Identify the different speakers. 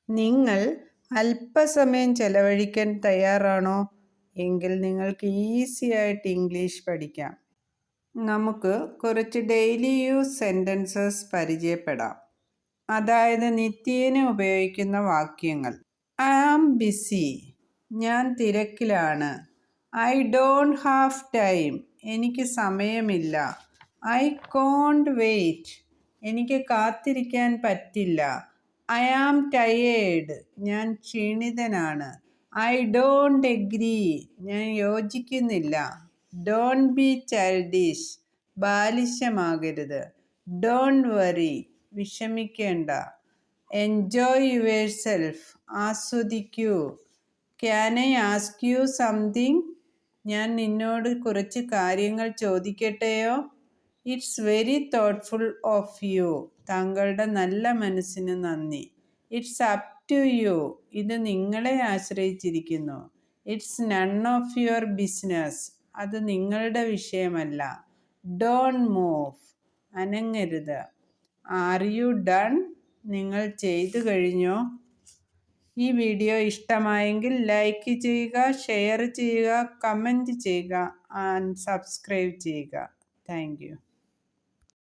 Speaker 1: നിങ്ങൾ അല്പസമയം ചെലവഴിക്കാൻ തയ്യാറാണോ? എങ്കിൽ നിങ്ങൾക്ക് ഈസിയായിട്ട് ഇംഗ്ലീഷ് പഠിക്കാം. നമുക്ക് കുറച്ച് ഡെയിലി യൂസ് സെൻറ്റൻസസ് പരിചയപ്പെടാം. അതായത് നിത്യേന ഉപയോഗിക്കുന്ന വാക്യങ്ങൾ. ഐ ആം ബിസി, ഞാൻ തിരക്കിലാണ്. ഐ ഡോണ്ട് ഹാവ് ടൈം, എനിക്ക് സമയമില്ല. ഐ കോണ്ട് വെയിറ്റ്, എനിക്ക് കാത്തിരിക്കാൻ പറ്റില്ല. ഐ ആം ടയേർഡ്, ഞാൻ ക്ഷീണിതനാണ്. ഐ ഡോണ്ട് എഗ്രി, ഞാൻ യോജിക്കുന്നില്ല. ഡോണ്ട് ബി ചൈൽഡിഷ്, ബാലിശമാകരുത്. ഡോണ്ട് വറി, വിഷമിക്കേണ്ട. എൻജോയ് യുവർ സെൽഫ്, ആസ്വദിക്കൂ. Can I ask you something, ഞാൻ നിന്നോട് കുറച്ച് കാര്യങ്ങൾ ചോദിക്കട്ടെയോ? It's very thoughtful of you, താങ്കളുടെ നല്ല മനസ്സിന് നന്ദി. ഇറ്റ്സ് അപ് ടു യു, ഇത് നിങ്ങളെ ആശ്രയിച്ചിരിക്കുന്നു. It's none of your business, അത് നിങ്ങളുടെ വിഷയമല്ല. ഡോണ്ട് മൂവ്, അനങ്ങരുത്. ആർ യു ഡൺ, നിങ്ങൾ ചെയ്തു കഴിഞ്ഞോ? ഈ വീഡിയോ ഇഷ്ടമായെങ്കിൽ ലൈക്ക് ചെയ്യുക, ഷെയർ ചെയ്യുക, കമൻറ്റ് ചെയ്യുക ആൻഡ് സബ്സ്ക്രൈബ് ചെയ്യുക. Thank you.